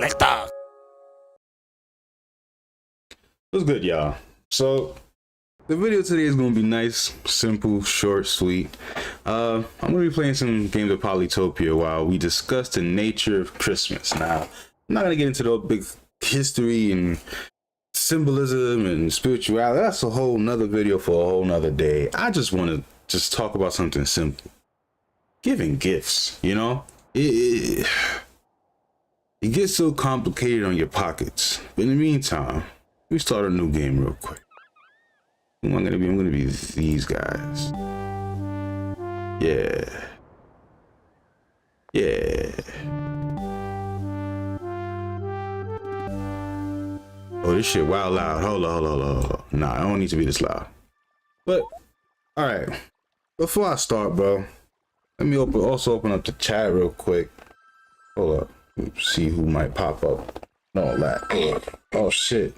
Let's talk. What's good, y'all? So the video today is going to be nice, simple, short, sweet. I'm going to be playing some games of Polytopia while we discuss the nature of Christmas. Now, I'm not going to get into the big history and symbolism and spirituality. That's a whole nother video for a whole nother day. I just want to just talk about something simple. Giving gifts, you know? It gets so complicated on your pockets. But in the meantime, we start a new game real quick. Who am I gonna be? I'm gonna be these guys. Yeah. Oh, this shit wild loud. Hold on. Nah, I don't need to be this loud. But, alright. Before I start, bro, let me also open up the chat real quick. Hold up. See who might pop up. No, that. Oh, shit.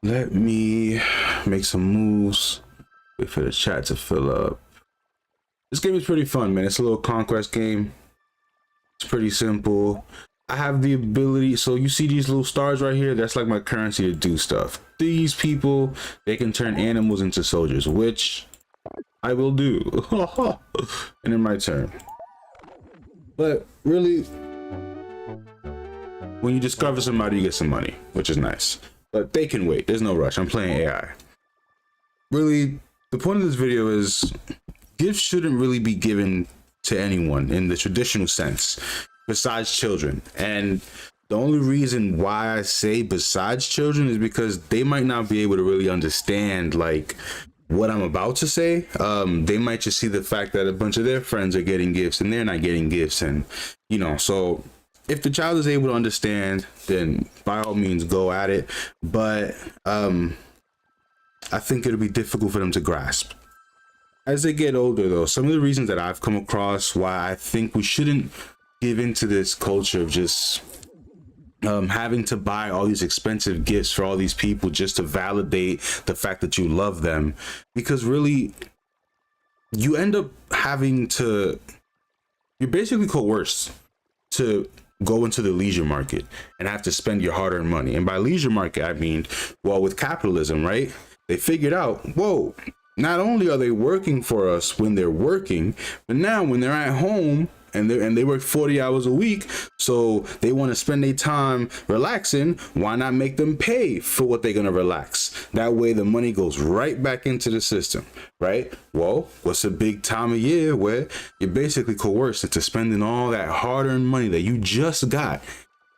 Let me make some moves. Wait for the chat to fill up. This game is pretty fun, man. It's a little conquest game. It's pretty simple. I have the ability, so you see these little stars right here? That's like my currency to do stuff. These people, they can turn animals into soldiers, which I will do. And in my turn. But really, when you discover somebody, you get some money, which is nice. But they can wait. There's no rush. I'm playing AI. Really, the point of this video is gifts shouldn't really be given to anyone in the traditional sense, besides children. And the only reason why I say besides children is because they might not be able to really understand like what I'm about to say. They might just see the fact that a bunch of their friends are getting gifts and they're not getting gifts, and you know, so if the child is able to understand, then by all means go at it. But I think it'll be difficult for them to grasp as they get older. Though, some of the reasons that I've come across why I think we shouldn't give into this culture of just having to buy all these expensive gifts for all these people just to validate the fact that you love them, because really you end up having to, you're basically coerced to go into the leisure market and have to spend your hard-earned money. And by leisure market, I mean, well, with capitalism, right? They figured out, whoa, not only are they working for us when they're working, but now when they're at home and they work 40 hours a week, so they want to spend their time relaxing, why not make them pay for what they're going to relax? That way the money goes right back into the system, right? Well, what's a big time of year where you're basically coerced into spending all that hard-earned money that you just got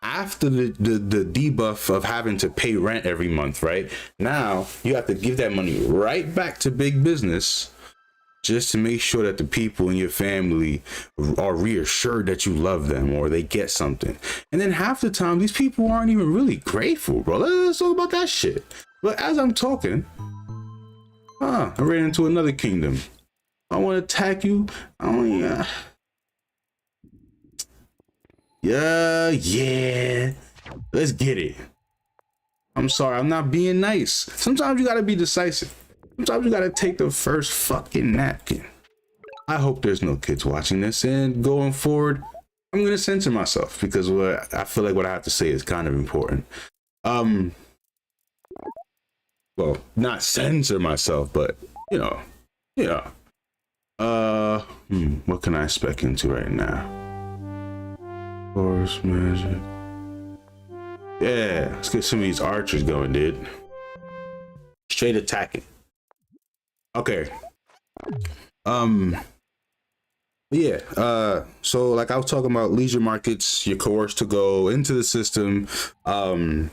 after the debuff of having to pay rent every month, right? Now you have to give that money right back to big business just to make sure that the people in your family are reassured that you love them or they get something. And then half the time, these people aren't even really grateful, bro. Let's talk about that shit. But as I'm talking, I ran into another kingdom. I want to attack you. Yeah. Let's get it. I'm sorry, I'm not being nice. Sometimes you gotta be decisive. Sometimes you gotta take the first fucking napkin. I hope there's no kids watching this, and going forward, I'm gonna censor myself because I feel like what I have to say is kind of important. Well, not censor myself, but you know. What can I spec into right now? Force magic. Yeah, let's get some of these archers going, dude. Straight attacking. Okay. Yeah, so like I was talking about leisure markets, you're coerced to go into the system. No,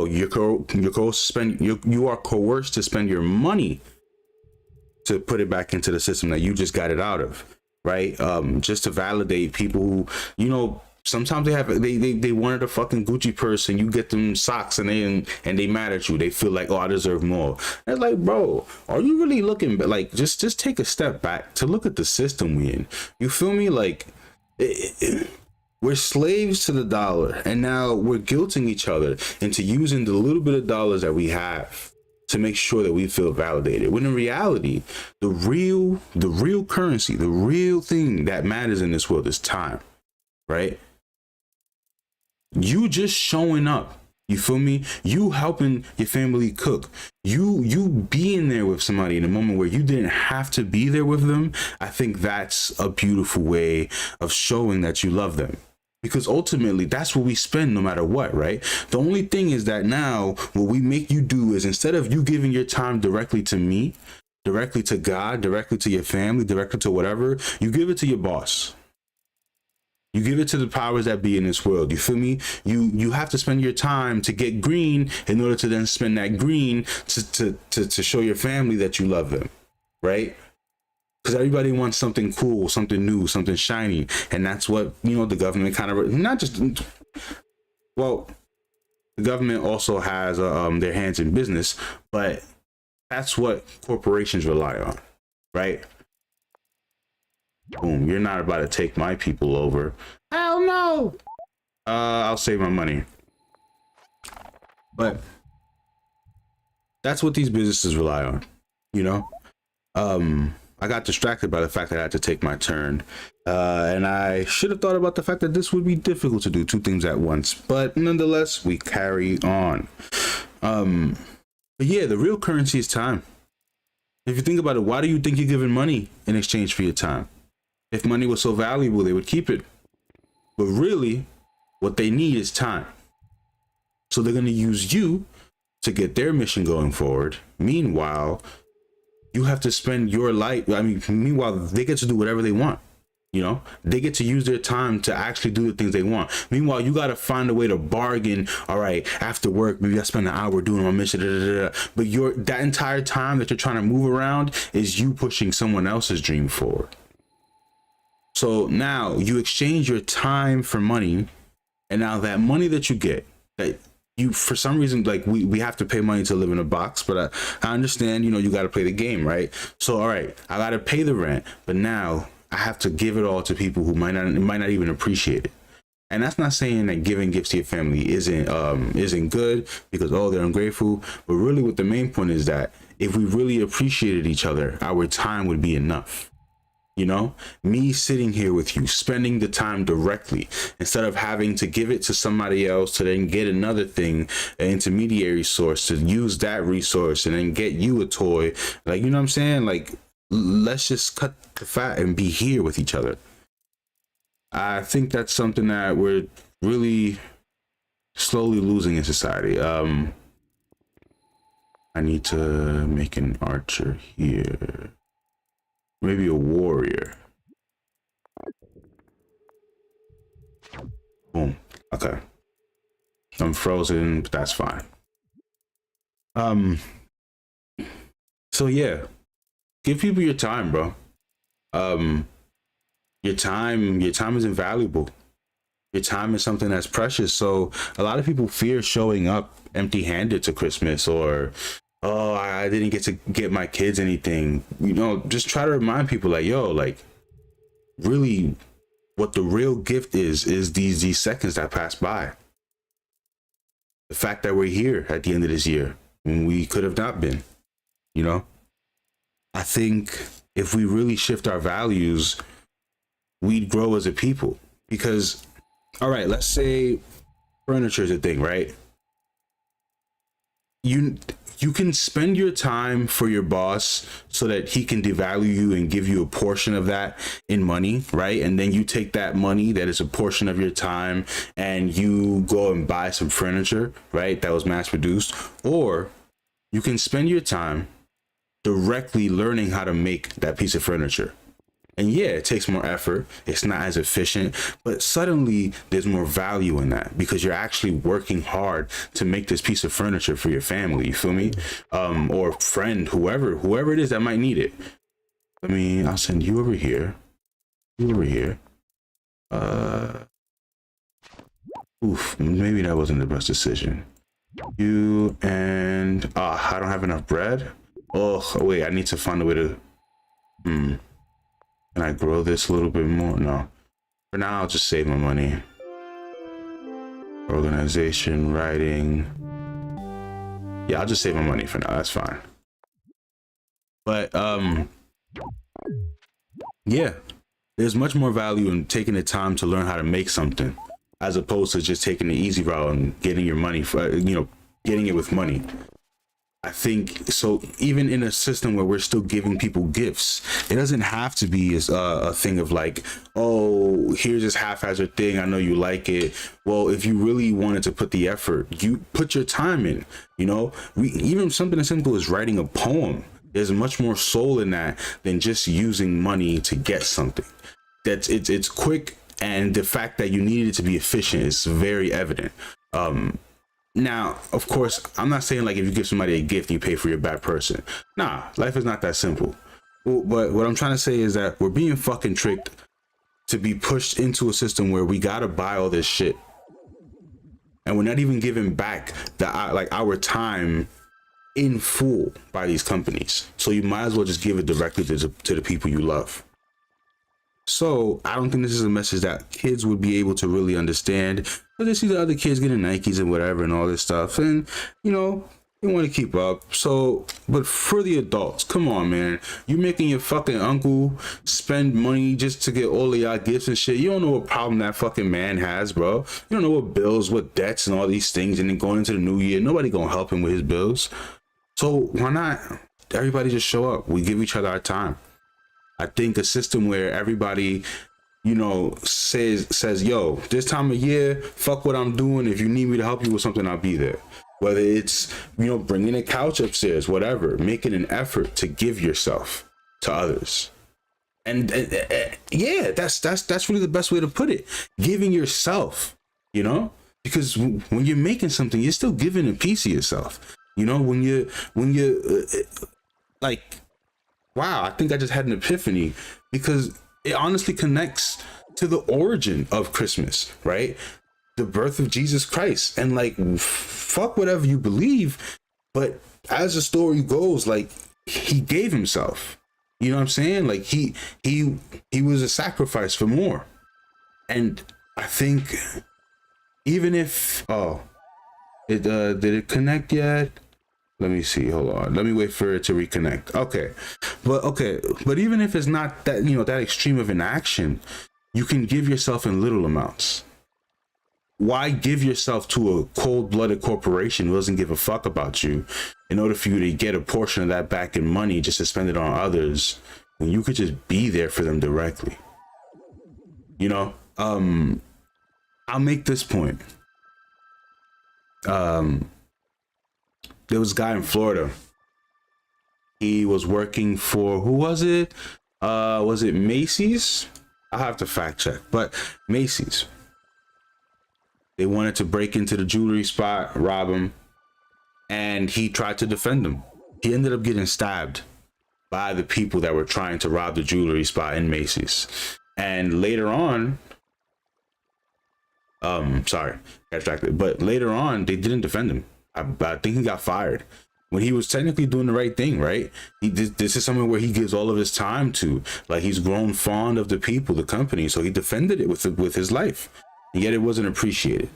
you're coerced to spend, you are coerced to spend your money to put it back into the system that you just got it out of, right? Just to validate people who, you know, sometimes they wanted a fucking Gucci purse and you get them socks and they mad at you. They feel like, oh, I deserve more. And it's like, bro, are you really looking, like, just take a step back to look at the system we in. You feel me? Like, we're slaves to the dollar, and now we're guilting each other into using the little bit of dollars that we have to make sure that we feel validated. When in reality, the real currency, the real thing that matters in this world is time, right? You just showing up, you feel me? You helping your family cook, you being there with somebody in a moment where you didn't have to be there with them. I think that's a beautiful way of showing that you love them. Because ultimately, that's what we spend no matter what, right? The only thing is that now what we make you do is, instead of you giving your time directly to me, directly to God, directly to your family, directly to whatever, you give it to your boss. You give it to the powers that be in this world. You feel me? You have to spend your time to get green in order to then spend that green to show your family that you love them, right? Because everybody wants something cool, something new, something shiny. And that's what, you know, the government kind of, not just, well, the government also has their hands in business, but that's what corporations rely on, right? Boom, you're not about to take my people over. Hell no. I'll save my money. But that's what these businesses rely on, you know? I got distracted by the fact that I had to take my turn. And I should have thought about the fact that this would be difficult to do two things at once. But nonetheless, we carry on. But yeah, the real currency is time. If you think about it, why do you think you're giving money in exchange for your time? If money was so valuable, they would keep it. But really, what they need is time. So they're going to use you to get their mission going forward. Meanwhile, you have to spend your life. I mean, meanwhile, they get to do whatever they want. You know, they get to use their time to actually do the things they want. Meanwhile, you got to find a way to bargain. All right, after work, maybe I spend an hour doing my mission. But that entire time that you're trying to move around is you pushing someone else's dream forward. So now you exchange your time for money. And now that money that you get, that you, for some reason, like we have to pay money to live in a box, but I understand, you know, you got to play the game, right? So, all right, I got to pay the rent, but now I have to give it all to people who might not even appreciate it. And that's not saying that giving gifts to your family isn't good because, oh, they're ungrateful. But really what the main point is that if we really appreciated each other, our time would be enough. You know, me sitting here with you, spending the time directly instead of having to give it to somebody else to then get another thing, an intermediary source to use that resource and then get you a toy. Like, you know what I'm saying? Like, let's just cut the fat and be here with each other. I think that's something that we're really slowly losing in society. I need to make an archer here. Maybe a warrior. Boom. Okay. I'm frozen, but that's fine. So yeah, give people your time, bro. Your time is invaluable. Your time is something that's precious. So a lot of people fear showing up empty-handed to Christmas, or, oh, I didn't get to get my kids anything. You know, just try to remind people, like, yo, like, really what the real gift is these seconds that pass by. The fact that we're here at the end of this year when we could have not been, you know. I think if we really shift our values, we'd grow as a people. Because, all right, let's say furniture is a thing, right? You can spend your time for your boss so that he can devalue you and give you a portion of that in money, right? And then you take that money that is a portion of your time and you go and buy some furniture, right? That was mass produced. Or you can spend your time directly learning how to make that piece of furniture. And yeah, it takes more effort. It's not as efficient, but suddenly there's more value in that because you're actually working hard to make this piece of furniture for your family. You feel me? Or friend, whoever it is that might need it. I'll send you over here. You over here. Oof, maybe that wasn't the best decision. You and I don't have enough bread. Oh wait, I need to find a way to. Can I grow this a little bit more? No. For now, I'll just save my money. Organization, writing. Yeah, I'll just save my money for now. That's fine. But yeah, there's much more value in taking the time to learn how to make something, as opposed to just taking the easy route and getting your money for, getting it with money. I think so. Even in a system where we're still giving people gifts, it doesn't have to be a thing of like, oh, here's this haphazard thing. I know you like it. Well, if you really wanted to put the effort, you put your time in. Even something as simple as writing a poem. There's much more soul in that than just using money to get something. It's quick, and the fact that you needed it to be efficient is very evident. Now, of course, I'm not saying like if you give somebody a gift, you pay for your bad person. Nah, life is not that simple. But what I'm trying to say is that we're being fucking tricked to be pushed into a system where we gotta buy all this shit, and we're not even giving back our time in full by these companies. So you might as well just give it directly to the people you love. So I don't think this is a message that kids would be able to really understand, but they see the other kids getting Nikes and whatever and all this stuff, and they want to keep up. So, but for the adults, come on, man, you making your fucking uncle spend money just to get all of y'all gifts and shit. You don't know what problem that fucking man has, bro. You don't know what bills, what debts and all these things, and then going into the new year, nobody gonna help him with his bills. So why not everybody just show up? We give each other our time. I think a system where everybody, says, yo, this time of year, fuck what I'm doing. If you need me to help you with something, I'll be there. Whether it's, bringing a couch upstairs, whatever, making an effort to give yourself to others. And yeah, that's really the best way to put it. Giving yourself, because when you're making something, you're still giving a piece of yourself. When you're like, wow, I think I just had an epiphany, because it honestly connects to the origin of Christmas, right? The birth of Jesus Christ. And like, fuck whatever you believe, but as the story goes, like, he gave himself. You know what I'm saying? Like, he was a sacrifice for more. And I think even if did it connect yet? Let me see. Hold on. Let me wait for it to reconnect. Okay. But even if it's not that, that extreme of an action, you can give yourself in little amounts. Why give yourself to a cold-blooded corporation who doesn't give a fuck about you in order for you to get a portion of that back in money just to spend it on others, when you could just be there for them directly? I'll make this point. There was a guy in Florida. He was working for, who was it? Was it Macy's? I'll have to fact check, but Macy's. They wanted to break into the jewelry spot, rob him, and he tried to defend them. He ended up getting stabbed by the people that were trying to rob the jewelry spot in Macy's. And later on, sorry, got distracted, but later on, they didn't defend him. I think he got fired when he was technically doing the right thing, right? This is something where he gives all of his time to, like, he's grown fond of the people, the company, so he defended it with his life, and yet it wasn't appreciated.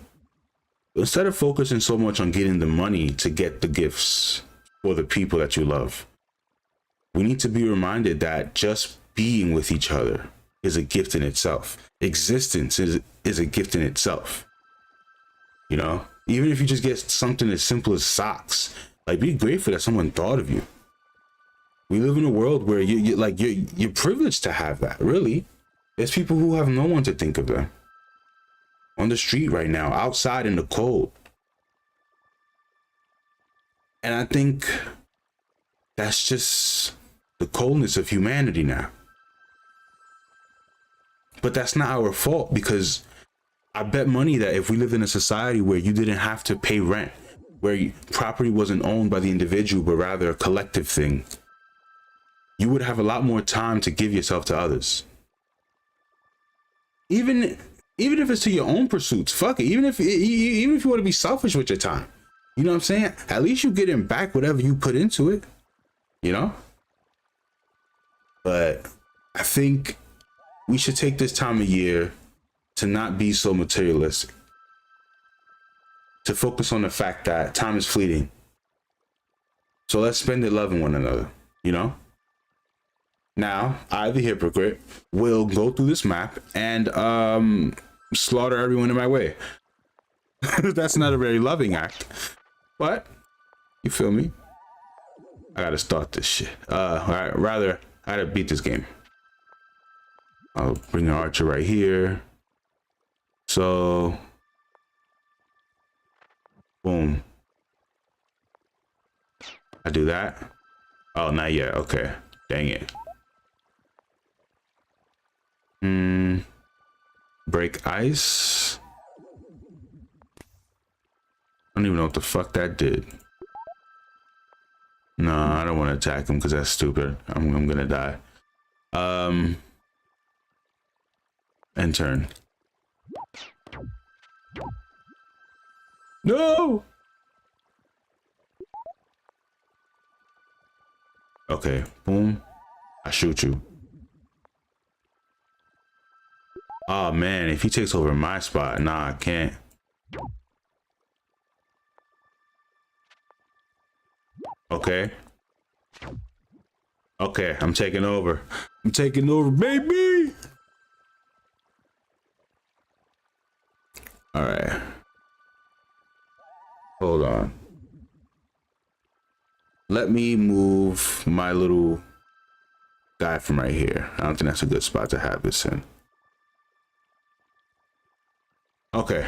Instead of focusing so much on getting the money to get the gifts for the people that you love, we need to be reminded that just being with each other is a gift in itself. Existence is a gift in itself. Even if you just get something as simple as socks, like, be grateful that someone thought of you. We live in a world where you're privileged to have that. Really, there's people who have no one to think of them on the street right now, outside in the cold. And I think that's just the coldness of humanity now. But that's not our fault, because I bet money that if we lived in a society where you didn't have to pay rent, where property wasn't owned by the individual, but rather a collective thing, you would have a lot more time to give yourself to others. Even if it's to your own pursuits, fuck it. Even if you want to be selfish with your time, you know what I'm saying? At least you're getting back whatever you put into it, But I think we should take this time of year to not be so materialistic, to focus on the fact that time is fleeting. So let's spend it loving one another, you know? Now, I, the hypocrite, will go through this map and slaughter everyone in my way. That's not a very loving act, but you feel me? I gotta start this shit. Rather, I gotta beat this game. I'll bring an archer right here. So, boom. I do that. Oh, not yet. Okay. Dang it. Break ice. I don't even know what the fuck that did. No, I don't want to attack him because that's stupid. I'm gonna die. End turn. No. Okay, boom. I shoot you. Oh man, if he takes over my spot, nah, I can't. Okay. Okay, I'm taking over. I'm taking over, baby. All right. Hold on. Let me move my little guy from right here. I don't think that's a good spot to have this in. Okay.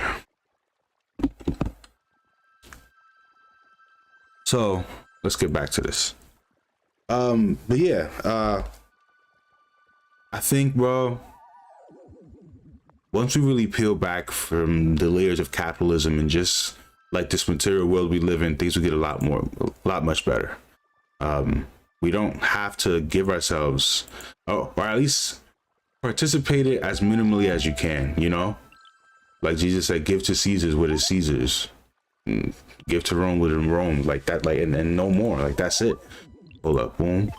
So let's get back to this. But yeah, I think, bro, once we really peel back from the layers of capitalism and just like this material world we live in, things will get a lot much better. We don't have to give ourselves, or at least participate it as minimally as you can, you know? Like Jesus said, give to Caesar's what is Caesar's. Give to Rome what is Rome, like that, like, and no more, like that's it. Hold up, boom.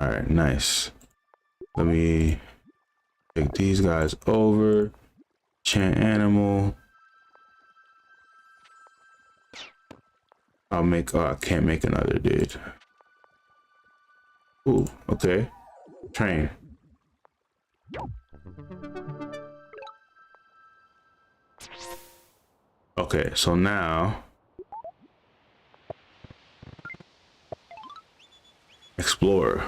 All right, nice. Let me take these guys over. Chant animal. I'll make, oh, I can't make another, dude. Ooh, okay. Train. Okay, so now explore.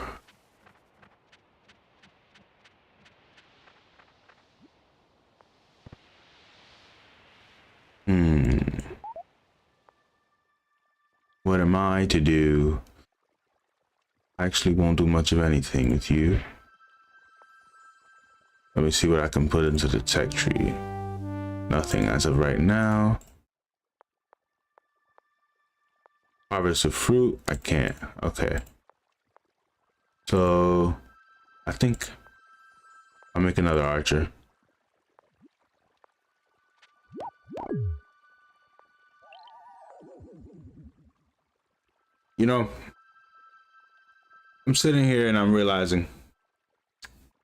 What am I to do? I actually won't do much of anything with you. Let me see what I can put into the tech tree. Nothing as of right now. Harvest of fruit, I can't. Okay. So I think I'll make another archer. You know, I'm sitting here and I'm realizing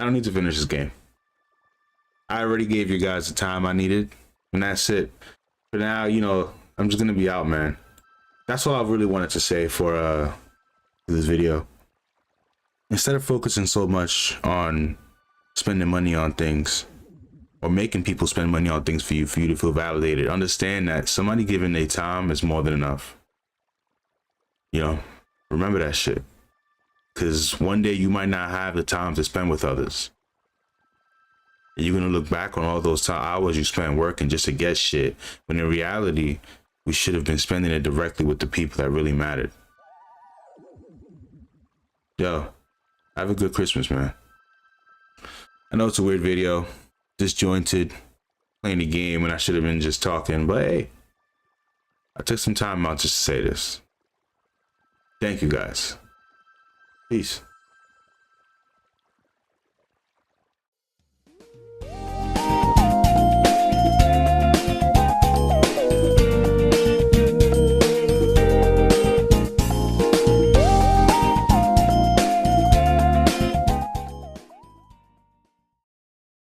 I don't need to finish this game. I already gave you guys the time I needed, and that's it. For now, you know, I'm just gonna be out, man. That's all I really wanted to say for this video. Instead of focusing so much on spending money on things or making people spend money on things for you to feel validated, understand that somebody giving their time is more than enough. You know, remember that shit. Because one day you might not have the time to spend with others. And you're going to look back on all those hours you spent working just to get shit, when in reality, we should have been spending it directly with the people that really mattered. Yo, have a good Christmas, man. I know it's a weird video, disjointed, playing the game when I should have been just talking, but hey, I took some time out just to say this. Thank you guys. Peace.